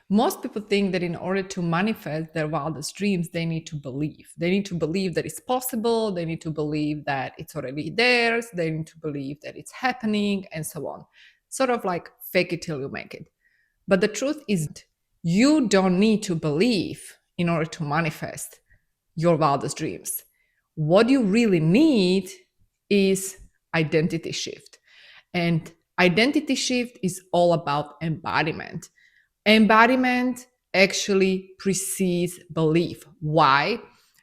Most people think that in order to manifest their wildest dreams, they need to believe. They need to believe that it's possible. They need to believe that it's already theirs. They need to believe that it's happening, and so on. Sort of like fake it till you make it. But the truth is, you don't need to believe in order to manifest your wildest dreams. What you really need is identity shift. And identity shift is all about embodiment. Embodiment actually precedes belief. Why?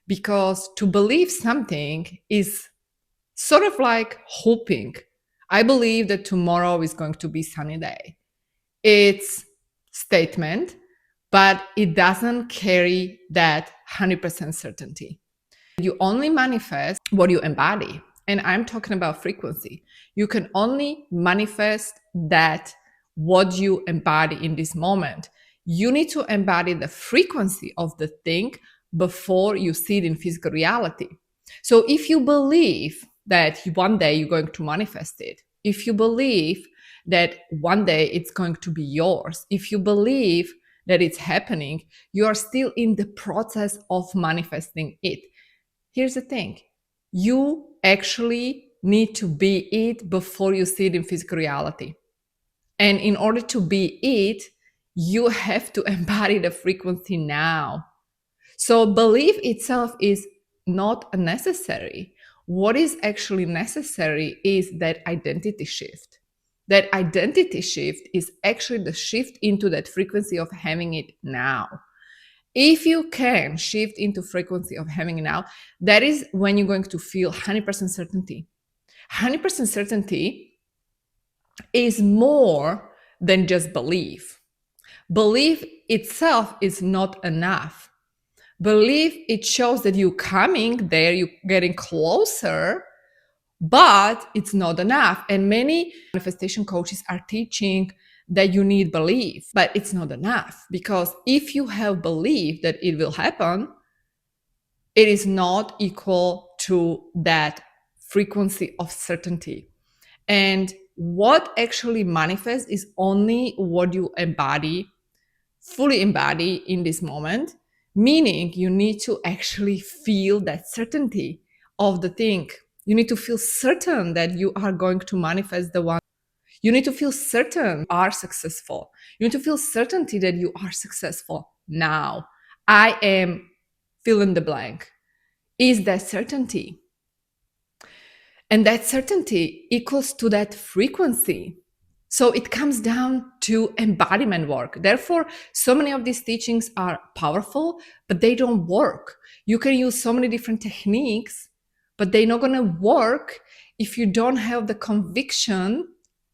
Because to believe something is sort of like hoping. I believe that tomorrow is going to be sunny day. It's statement, but it doesn't carry that 100% certainty. You only manifest what you embody. And I'm talking about frequency. You can only manifest that what you embody in this moment. You need to embody the frequency of the thing before you see it in physical reality. So if you believe that one day you're going to manifest it, if you believe that one day it's going to be yours, if you believe that it's happening, you are still in the process of manifesting it. Here's the thing. You actually need to be it before you see it in physical reality. And in order to be it, you have to embody the frequency now. So belief itself is not necessary. What is actually necessary is that identity shift. That identity shift is actually the shift into that frequency of having it now. If you can shift into frequency of having it now, that is when you're going to feel 100% certainty. 100% certainty is more than just belief. Belief itself is not enough. Belief, it shows that you're coming there, you're getting closer, but it's not enough. And many manifestation coaches are teaching that you need belief, but it's not enough, because if you have belief that it will happen, it is not equal to that frequency of certainty. And what actually manifests is only what you embody, fully embody in this moment, meaning you need to actually feel that certainty of the thing. You need to feel certain that you are going to manifest the one. You need to feel certain you are successful. You need to feel certainty that you are successful now. I am fill in the blank. Is that certainty? And that certainty equals to that frequency. So it comes down to embodiment work. Therefore, so many of these teachings are powerful, but they don't work. You can use so many different techniques, but they're not going to work if you don't have the conviction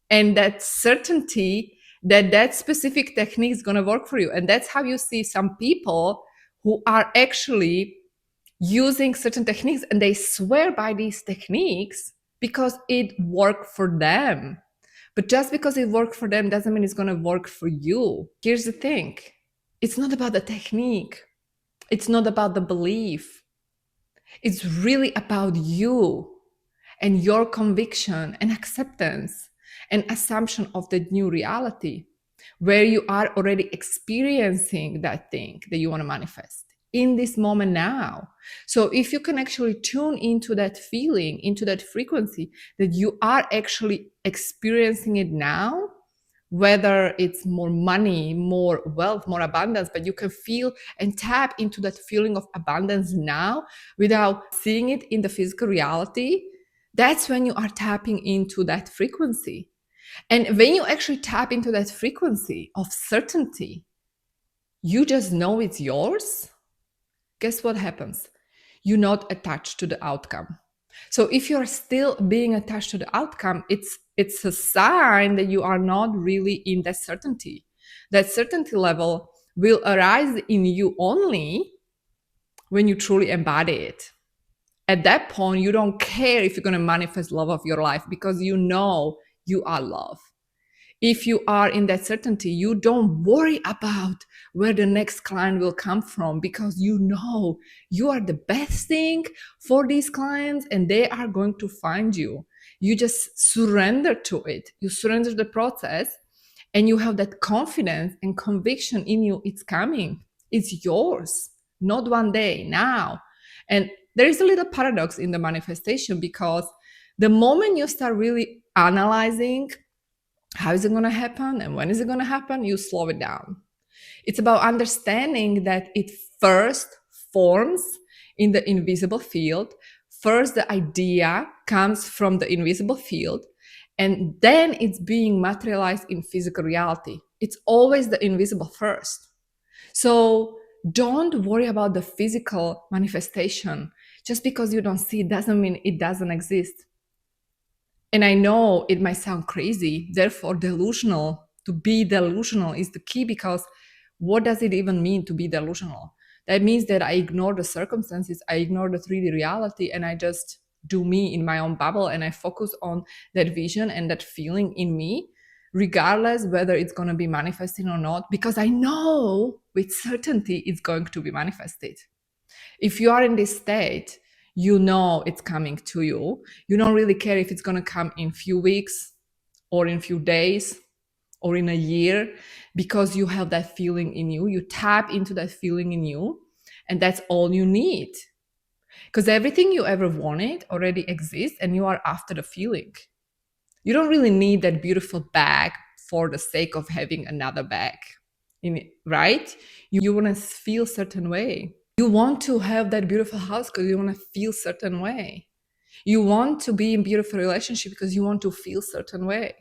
and that certainty that that specific technique is going to work for you. And that's how you see some people who are actually using certain techniques and they swear by these techniques because it worked for them. But just because it worked for them doesn't mean it's going to work for you. Here's the thing. It's not about the technique. It's not about the belief. It's really about you and your conviction and acceptance and assumption of the new reality where you are already experiencing that thing that you want to manifest in this moment now. So if you can actually tune into that feeling, into that frequency that you are actually experiencing it now, whether it's more money, more wealth, more abundance, but you can feel and tap into that feeling of abundance now without seeing it in the physical reality, that's when you are tapping into that frequency. And when you actually tap into that frequency of certainty, you just know it's yours. Guess what happens? You're not attached to the outcome. So if you're still being attached to the outcome, it's a sign that you are not really in that certainty. That certainty level will arise in you only when you truly embody it. At that point, you don't care if you're going to manifest love of your life because you know you are love. If you are in that certainty, you don't worry about where the next client will come from because you know you are the best thing for these clients and they are going to find you. You just surrender to it. You surrender the process and you have that confidence and conviction in you, it's coming, it's yours, not one day, now. And there is a little paradox in the manifestation, because the moment you start really analyzing how is it going to happen and when is it going to happen, you slow it down. It's about understanding that it first forms in the invisible field. First, the idea comes from the invisible field, and then it's being materialized in physical reality. It's always the invisible first. So don't worry about the physical manifestation. Just because you don't see it doesn't mean it doesn't exist. And I know it might sound crazy, therefore delusional. To be delusional is the key, because what does it even mean to be delusional? That means that I ignore the circumstances, I ignore the 3D reality, and I just do me in my own bubble, and I focus on that vision and that feeling in me, regardless whether it's going to be manifesting or not, because I know with certainty it's going to be manifested. If you are in this state, you know it's coming to you. You don't really care if it's going to come in few weeks or in few days or in a year, because you have that feeling in you. You tap into that feeling in you, and that's all you need. Because everything you ever wanted already exists, and you are after the feeling. You don't really need that beautiful bag for the sake of having another bag, right? You want to feel certain way. You want to have that beautiful house because you want to feel certain way. You want to be in beautiful relationship because you want to feel certain way.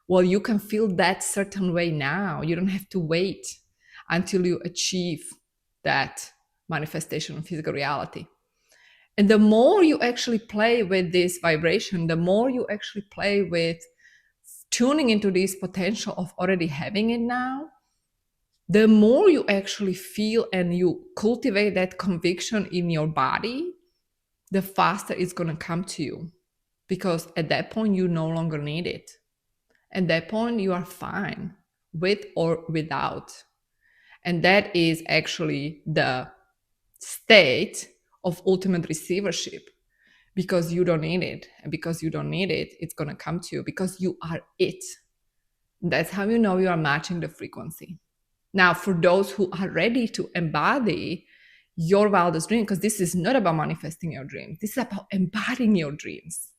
Well, you can feel that certain way now. You don't have to wait until you achieve that manifestation of physical reality. And the more you actually play with this vibration, the more you actually play with tuning into this potential of already having it now, the more you actually feel and you cultivate that conviction in your body, the faster it's going to come to you. Because at that point, you no longer need it. At that point, you are fine with or without. And that is actually the state of ultimate receivership, because you don't need it. And because you don't need it, it's going to come to you because you are it. That's how you know you are matching the frequency. Now, for those who are ready to embody your wildest dream, because this is not about manifesting your dreams, this is about embodying your dreams.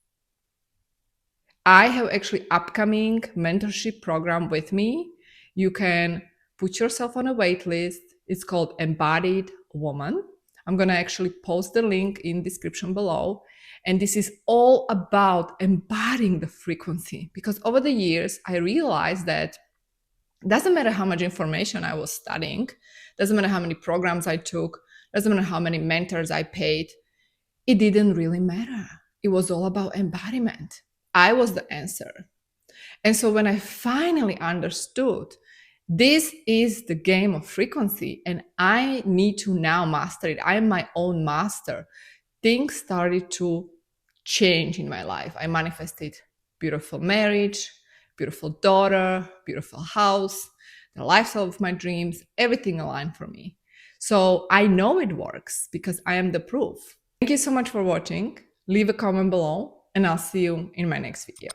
I have actually upcoming mentorship program with me. You can put yourself on a wait list. It's called Embodied Woman. I'm going to actually post the link in description below. And this is all about embodying the frequency, because over the years, I realized that doesn't matter how much information I was studying, doesn't matter how many programs I took, doesn't matter how many mentors I paid, it didn't really matter. It was all about embodiment. I was the answer. And so when I finally understood this is the game of frequency and I need to now master it, I am my own master, things started to change in my life. I manifested beautiful marriage, beautiful daughter, beautiful house, the lifestyle of my dreams, everything aligned for me. So I know it works because I am the proof. Thank you so much for watching. Leave a comment below and I'll see you in my next video.